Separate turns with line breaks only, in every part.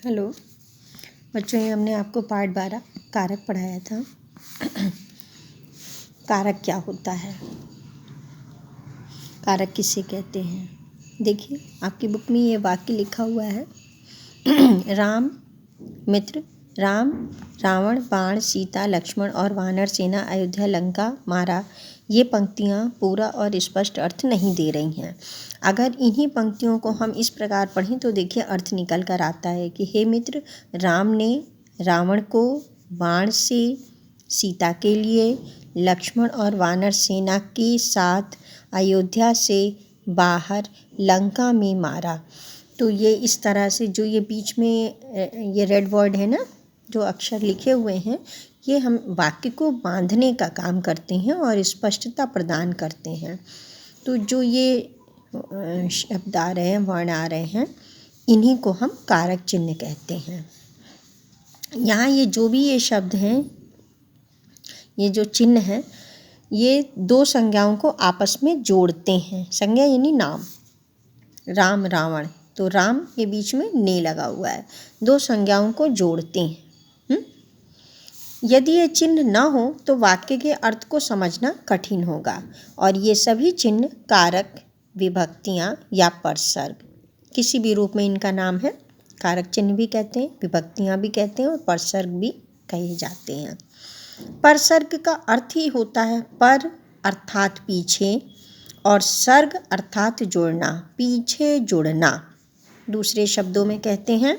Hello बच्चों, ये हमने आपको पार्ट 12 कारक पढ़ाया था। कारक क्या होता है, कारक किसे कहते हैं? देखिए, आपकी बुक में ये वाक्य लिखा हुआ है। राम मित्र, राम रावण, बाण, सीता, लक्ष्मण और वानर सेना अयोध्या लंका मारा। ये पंक्तियाँ पूरा और स्पष्ट अर्थ नहीं दे रही हैं। अगर इन्हीं पंक्तियों को हम इस प्रकार पढ़ें तो देखिए अर्थ निकल कर आता है कि हे मित्र, राम ने रावण को बाण से सीता के लिए, लक्ष्मण और वानर सेना के साथ अयोध्या से बाहर लंका में मारा। तो ये इस तरह से जो ये बीच में ये रेड वर्ड है ना, जो अक्षर लिखे हुए हैं, ये हम वाक्य को बांधने का काम करते हैं और स्पष्टता प्रदान करते हैं। तो जो ये शब्द आ रहे हैं, वर्ण आ रहे हैं, इन्हीं को हम कारक चिन्ह कहते हैं। यहाँ ये जो भी ये शब्द हैं, ये जो चिन्ह है, ये दो संज्ञाओं को आपस में जोड़ते हैं। संज्ञा यानी नाम, राम रावण, तो राम के बीच में ने लगा हुआ है, दो संज्ञाओं को जोड़ते हैं। यदि ये चिन्ह न हो तो वाक्य के अर्थ को समझना कठिन होगा। और ये सभी चिन्ह कारक, विभक्तियाँ या परसर्ग, किसी भी रूप में इनका नाम है। कारक चिन्ह भी कहते हैं, विभक्तियाँ भी कहते हैं और परसर्ग भी कहे जाते हैं। परसर्ग का अर्थ ही होता है पर अर्थात पीछे, और सर्ग अर्थात जोड़ना, पीछे जुड़ना। दूसरे शब्दों में कहते हैं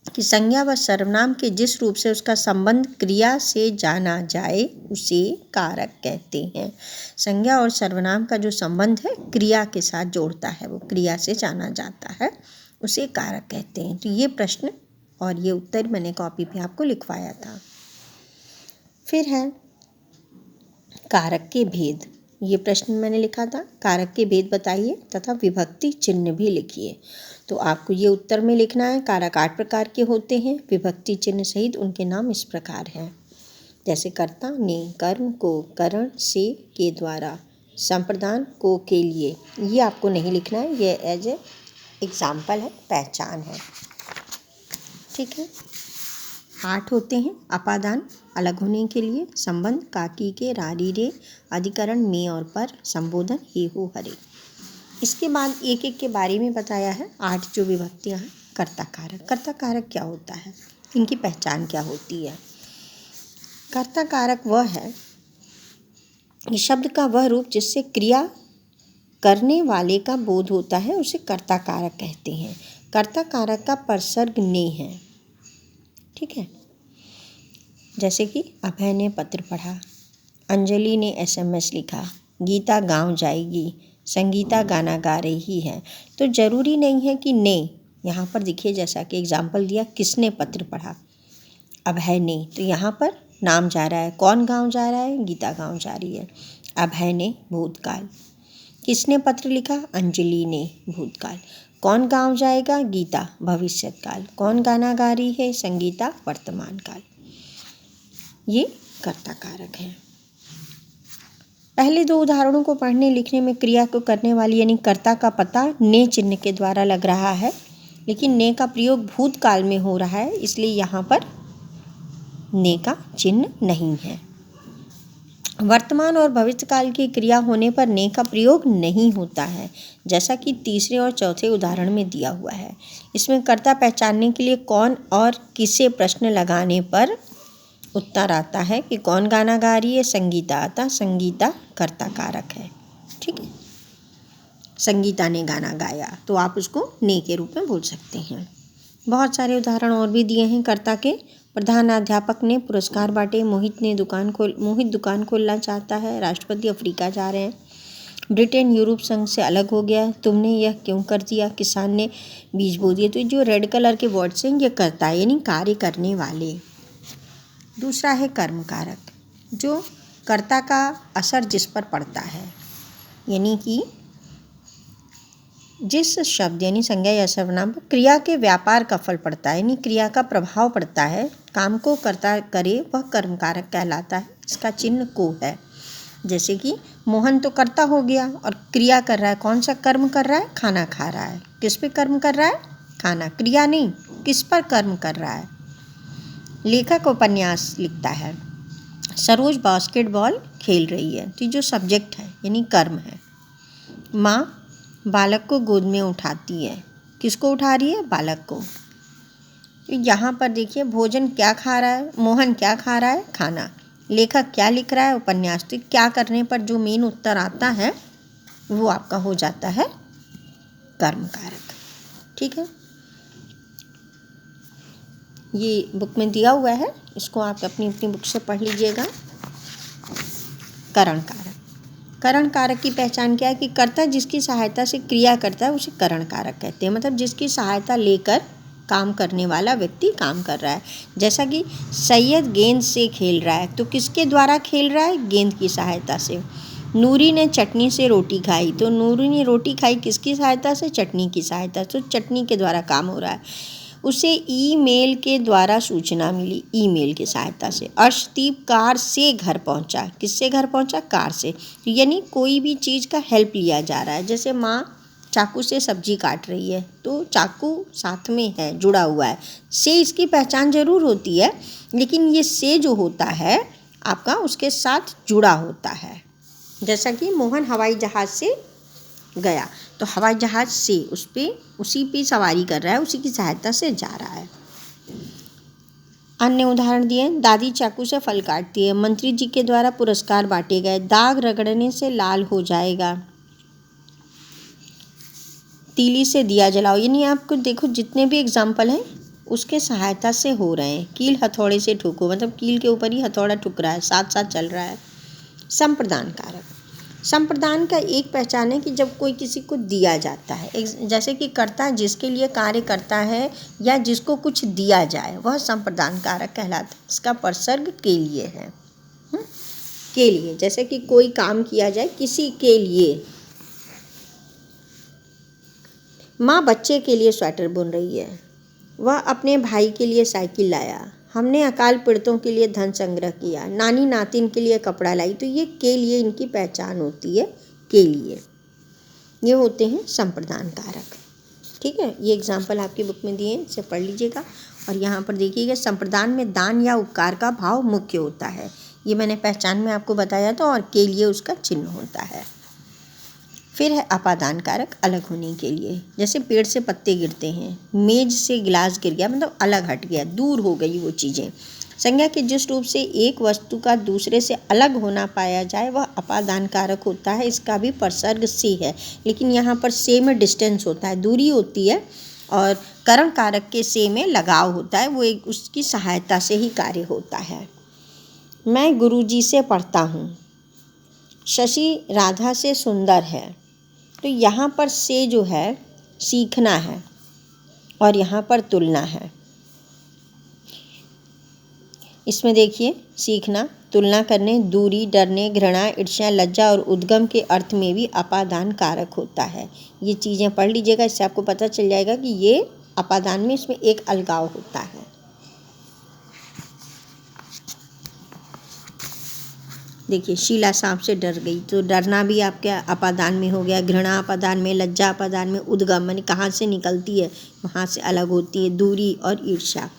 कि संज्ञा व सर्वनाम के जिस रूप से उसका संबंध क्रिया से जाना जाए उसे कारक कहते हैं। संज्ञा और सर्वनाम का जो संबंध है क्रिया के साथ जोड़ता है, वो क्रिया से जाना जाता है, उसे कारक कहते हैं। तो ये प्रश्न और ये उत्तर मैंने कॉपी पे आपको लिखवाया था। फिर है कारक के भेद। ये प्रश्न मैंने लिखा था, कारक के भेद बताइए तथा विभक्ति चिन्ह भी लिखिए। तो आपको ये उत्तर में लिखना है। कारक 8 प्रकार के होते हैं, विभक्ति चिन्ह सहित उनके नाम इस प्रकार हैं, जैसे कर्ता, ने, कर्म, को, करण, से, के द्वारा, संप्रदान, को, के लिए। ये आपको नहीं लिखना है, ये एज ए एग्जाम्पल है, पहचान है, ठीक है। 8 होते हैं। अपादान, अलग होने के लिए, संबंध, काकी के, रारी रे, अधिकरण, में और पर, संबोधन, हे हो हरे। इसके बाद एक एक के बारे में बताया है। 8 जो विभक्तियाँ हैं। कर्ता कारक, कर्ता कारक क्या होता है, इनकी पहचान क्या होती है? कर्ता कारक वह है कि शब्द का वह रूप जिससे क्रिया करने वाले का बोध होता है, उसे कर्ता कारक कहते हैं। कर्ता कारक का परसर्ग ने है, ठीक है। जैसे कि अभय ने पत्र पढ़ा, अंजलि ने SMS लिखा, गीता गाँव जाएगी, संगीता गाना गा रही है। तो ज़रूरी नहीं है कि ने, यहाँ पर देखिए जैसा कि एग्जाम्पल दिया, किसने पत्र पढ़ा, अभय ने, तो यहाँ पर नाम जा रहा है, कौन गाँव जा रहा है, गीता गाँव जा रही है। अभय ने भूतकाल, किसने पत्र लिखा, अंजलि ने भूतकाल। कौन गाँव जाएगा, गीता भविष्यकाल। कौन गाना गा रही है, संगीता वर्तमान काल। ये कर्ता कारक है। पहले 2 उदाहरणों को पढ़ने लिखने में क्रिया को करने वाली यानी कर्ता का पता ने चिन्ह के द्वारा लग रहा है, लेकिन ने का प्रयोग भूतकाल में हो रहा है, इसलिए यहाँ पर ने का चिन्ह नहीं है। वर्तमान और भविष्यकाल की क्रिया होने पर ने का प्रयोग नहीं होता है, जैसा कि तीसरे और चौथे उदाहरण में दिया हुआ है। इसमें कर्ता पहचानने के लिए कौन और किसे प्रश्न लगाने पर उत्तर आता है कि कौन गाना गा रही है, संगीता। अतः संगीता कर्ता कारक है, ठीक है। संगीता ने गाना गाया, तो आप उसको ने के रूप में बोल सकते हैं। बहुत सारे उदाहरण और भी दिए हैं कर्ता के। प्रधानाध्यापक ने पुरस्कार बांटे, मोहित दुकान खोलना चाहता है, राष्ट्रपति अफ्रीका जा रहे हैं, ब्रिटेन यूरोप संघ से अलग हो गया, तुमने यह क्यों कर दिया, किसान ने बीज बो दिए। तो जो रेड कलर के वर्ड्स हैं, ये कर्ता यानी कार्य करने वाले। दूसरा है कर्म कारक, जो कर्ता का असर जिस पर पड़ता है, यानी कि जिस शब्द यानी संज्ञा या सर्वनाम पर क्रिया के व्यापार का फल पड़ता है, यानी क्रिया का प्रभाव पड़ता है, काम को कर्ता करे, वह कर्म कारक कहलाता है। इसका चिन्ह को है। जैसे कि मोहन तो कर्ता हो गया और क्रिया कर रहा है, कौन सा कर्म कर रहा है, खाना खा रहा है। किस पे कर्म कर रहा है, खाना, क्रिया नहीं, किस पर कर्म कर रहा है। लेखक उपन्यास लिखता है, सरोज बास्केटबॉल खेल रही है, तो जो सब्जेक्ट है यानी कर्म है। माँ बालक को गोद में उठाती है, किसको उठा रही है, बालक को। तो यहाँ पर देखिए भोजन क्या खा रहा है, मोहन क्या खा रहा है, खाना। लेखक क्या लिख रहा है, उपन्यास। तो क्या करने पर जो मेन उत्तर आता है वो आपका हो जाता है कर्म कारक। ठीक है, ये बुक में दिया हुआ है, इसको आप अपनी अपनी बुक से पढ़ लीजिएगा। करण कारक, करण कारक की पहचान क्या है कि कर्ता जिसकी सहायता से क्रिया करता है उसे करण कारक कहते हैं। मतलब जिसकी सहायता लेकर काम करने वाला व्यक्ति काम कर रहा है। जैसा कि सैयद गेंद से खेल रहा है, तो किसके द्वारा खेल रहा है, गेंद की सहायता से। नूरी ने चटनी से रोटी खाई, तो नूरी ने रोटी खाई किसकी सहायता से, चटनी की सहायता से। तो चटनी के द्वारा काम हो रहा है। उसे ईमेल के द्वारा सूचना मिली, ईमेल की सहायता से। अर्शदीप कार से घर पहुंचा, किससे घर पहुंचा, कार से। यानी कोई भी चीज़ का हेल्प लिया जा रहा है। जैसे माँ चाकू से सब्जी काट रही है, तो चाकू साथ में है, जुड़ा हुआ है। से इसकी पहचान जरूर होती है, लेकिन ये से जो होता है आपका उसके साथ जुड़ा होता है। जैसा कि मोहन हवाई जहाज़ से गया, तो हवाई जहाज़ से उसी पे सवारी कर रहा है, उसी की सहायता से जा रहा है। अन्य उदाहरण दिए, दादी चाकू से फल काटती है, मंत्री जी के द्वारा पुरस्कार बांटे गए, दाग रगड़ने से लाल हो जाएगा, तीली से दिया जलाओ। यानी आपको देखो जितने भी एग्जाम्पल हैं उसके सहायता से हो रहे हैं। कील हथौड़े से ठोको, मतलब कील के ऊपर ही हथौड़ा ठुक रहा है, साथ साथ चल रहा है। संप्रदान कारक, संप्रदान का एक पहचान है कि जब कोई किसी को दिया जाता है, जैसे कि कर्ता जिसके लिए कार्य करता है या जिसको कुछ दिया जाए, वह संप्रदान कारक कहलाता है। इसका प्रसर्ग के लिए है, के लिए। जैसे कि कोई काम किया जाए किसी के लिए। माँ बच्चे के लिए स्वेटर बुन रही है, वह अपने भाई के लिए साइकिल लाया, हमने अकाल पीड़ितों के लिए धन संग्रह किया, नानी नातिन के लिए कपड़ा लाई। तो ये के लिए इनकी पहचान होती है, के लिए। ये होते हैं संप्रदान कारक। ठीक है, ये एग्जाम्पल आपकी बुक में दिए, इसे पढ़ लीजिएगा। और यहाँ पर देखिएगा संप्रदान में दान या उपकार का भाव मुख्य होता है, ये मैंने पहचान में आपको बताया था, और के लिए उसका चिन्ह होता है। फिर है अपादान कारक, अलग होने के लिए। जैसे पेड़ से पत्ते गिरते हैं, मेज से गिलास गिर गया, मतलब अलग हट गया, दूर हो गई वो चीज़ें। संज्ञा के जिस रूप से एक वस्तु का दूसरे से अलग होना पाया जाए वह अपादान कारक होता है। इसका भी प्रसर्ग से है, लेकिन यहाँ पर से में डिस्टेंस होता है, दूरी होती है। और करण कारक के से में लगाव होता है, वो एक उसकी सहायता से ही कार्य होता है। मैं गुरुजी से पढ़ता हूँ, शशि राधा से सुंदर है। तो यहाँ पर से जो है सीखना है, और यहाँ पर तुलना है। इसमें देखिए सीखना, तुलना करने, दूरी, डरने, घृणा, ईर्ष्या, लज्जा और उद्गम के अर्थ में भी अपादान कारक होता है। ये चीज़ें पढ़ लीजिएगा, इससे आपको पता चल जाएगा कि ये अपादान में इसमें एक अलगाव होता है। देखिए शीला सांप से डर गई, तो डरना भी आपके अपादान में हो गया, घृणा अपादान में, लज्जा अपादान में, उद्गम माने कहाँ से निकलती है, वहाँ से अलग होती है, दूरी और ईर्ष्या,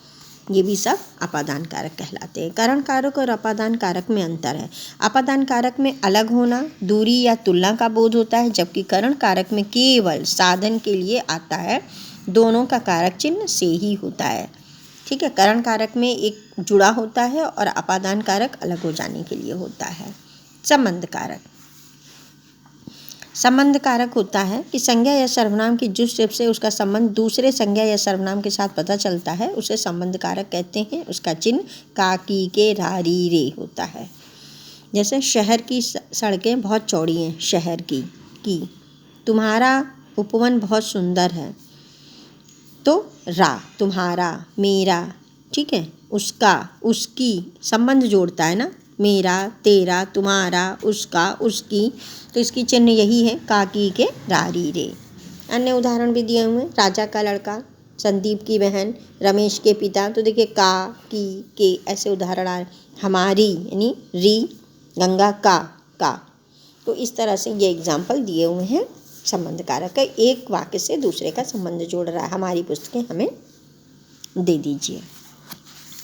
ये भी सब अपादान कारक कहलाते हैं। करण कारक और अपादान कारक में अंतर है। अपादान कारक में अलग होना, दूरी या तुलना का बोध होता है, जबकि करण कारक में केवल साधन के लिए आता है, दोनों का कारक चिन्ह से ही होता है। ठीक है, करण कारक में एक जुड़ा होता है और अपादान कारक अलग हो जाने के लिए होता है। संबंध कारक, संबंध कारक होता है कि संज्ञा या सर्वनाम की जिस रूप से उसका संबंध दूसरे संज्ञा या सर्वनाम के साथ पता चलता है उसे संबंध कारक कहते हैं। उसका चिन्ह का, की, के, रा, री, रे होता है। जैसे शहर की सड़कें बहुत चौड़ी हैं, शहर की। तुम्हारा उपवन बहुत सुंदर है, तो रा, तुम्हारा, मेरा, ठीक है, उसका, उसकी, संबंध जोड़ता है ना, मेरा, तेरा, तुम्हारा, उसका, उसकी। तो इसकी चिन्ह यही है, का, की, के, रा, री, रे। अन्य उदाहरण भी दिए हुए हैं, राजा का लड़का, संदीप की बहन, रमेश के पिता। तो देखिए का, की, के ऐसे उदाहरण आ रहे। हमारी यानी री, गंगा का। तो इस तरह से ये एग्जाम्पल दिए हुए हैं संबंध कारक है, एक वाक्य से दूसरे का संबंध जोड़ रहा है। हमारी पुस्तकें हमें दे दीजिए।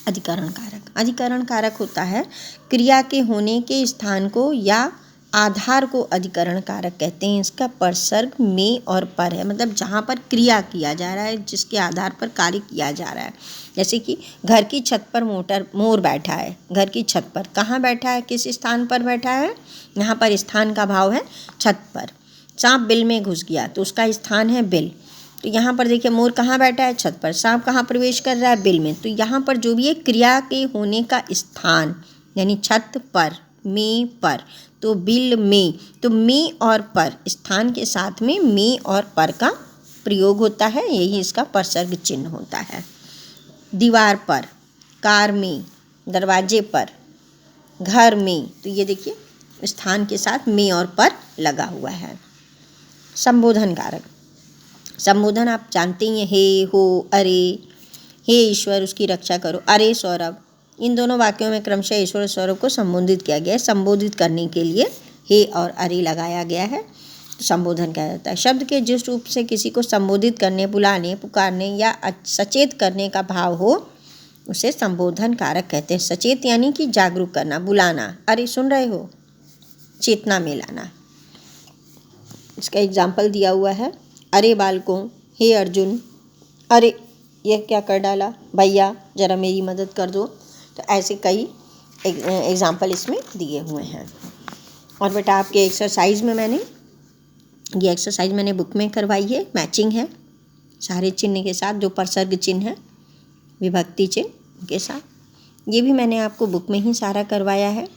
अधिकरण कारक, अधिकरण कारक होता है क्रिया के होने के स्थान को या आधार को अधिकरण कारक कहते हैं। इसका परसर्ग में और पर है, मतलब जहाँ पर क्रिया किया जा रहा है, जिसके आधार पर कार्य किया जा रहा है। जैसे कि घर की छत पर मोर बैठा है। घर की छत पर कहाँ बैठा है, किस स्थान पर बैठा है, यहाँ पर स्थान का भाव है छत पर। सांप बिल में घुस गया तो उसका स्थान है बिल। तो यहाँ पर देखिए मोर कहाँ बैठा है, छत पर। सांप कहाँ प्रवेश कर रहा है, बिल में। तो यहाँ पर जो भी है क्रिया के होने का स्थान, यानी छत पर, में, पर, तो बिल में। तो में और पर, स्थान के साथ में में और पर का प्रयोग होता है, यही इसका परसर्ग चिन्ह होता है। दीवार पर, कार में, दरवाजे पर, घर में, तो ये देखिए स्थान के साथ में और पर लगा हुआ है। संबोधन कारक, संबोधन आप जानते ही हैं, हे, हो, अरे, हे ईश्वर उसकी रक्षा करो, अरे सौरभ। इन दोनों वाक्यों में क्रमशः ईश्वर और सौरभ को संबोधित किया गया है। संबोधित करने के लिए हे और अरे लगाया गया है, तो संबोधन कहा जाता है। शब्द के जिस रूप से किसी को संबोधित करने, बुलाने, पुकारने या सचेत करने का भाव हो उसे संबोधन कारक कहते हैं। सचेत यानी कि जागरूक करना, बुलाना, अरे सुन रहे हो, चेतना में लाना। इसका एग्जाम्पल दिया हुआ है, अरे बालकों, हे अर्जुन, अरे यह क्या कर डाला, भैया ज़रा मेरी मदद कर दो। तो ऐसे कई एग्जाम्पल इसमें दिए हुए हैं। और बेटा आपके एक्सरसाइज में ये एक्सरसाइज मैंने बुक में करवाई है, मैचिंग है सारे चिन्ह के साथ, जो परसर्ग चिन्ह है विभक्ति चिन्ह के साथ, ये भी मैंने आपको बुक में ही सारा करवाया है।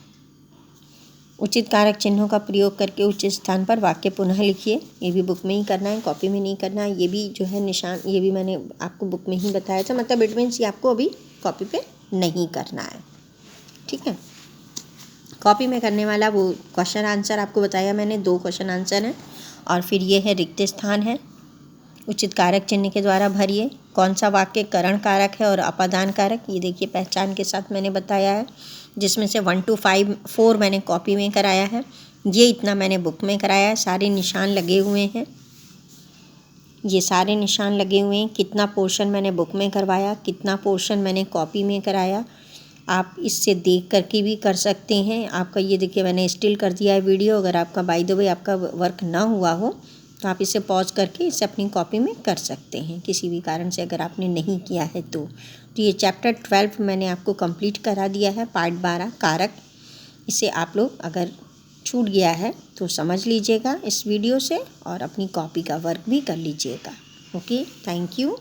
उचित कारक चिन्हों का प्रयोग करके उचित स्थान पर वाक्य पुनः लिखिए, ये भी बुक में ही करना है, कॉपी में नहीं करना है। ये भी जो है निशान, ये भी मैंने आपको बुक में ही बताया था, मतलब इट मीन्स ये आपको अभी कॉपी पे नहीं करना है, ठीक है। कॉपी में करने वाला वो क्वेश्चन आंसर आपको बताया मैंने, 2 क्वेश्चन आंसर हैं। और फिर ये है रिक्त स्थान है, उचित कारक चिन्ह के द्वारा भरिए। कौन सा वाक्य करण कारक है और अपादान कारक, ये देखिए पहचान के साथ मैंने बताया है, जिसमें से 1 to 4 मैंने कॉपी में कराया है, ये इतना मैंने बुक में कराया है। सारे निशान लगे हुए हैं, ये सारे निशान लगे हुए हैं। कितना पोर्शन मैंने बुक में करवाया, कितना पोर्शन मैंने कॉपी में कराया, आप इससे देख करके भी कर सकते हैं। आपका ये देखिए मैंने स्टिल कर दिया है वीडियो। अगर आपका बाय द वे आपका वर्क ना हुआ हो तो आप इसे पॉज करके इसे अपनी कॉपी में कर सकते हैं, किसी भी कारण से अगर आपने नहीं किया है तो ये चैप्टर 12 मैंने आपको कंप्लीट करा दिया है, पार्ट 12 कारक। इसे आप लोग अगर छूट गया है तो समझ लीजिएगा इस वीडियो से, और अपनी कॉपी का वर्क भी कर लीजिएगा। Okay, thank you.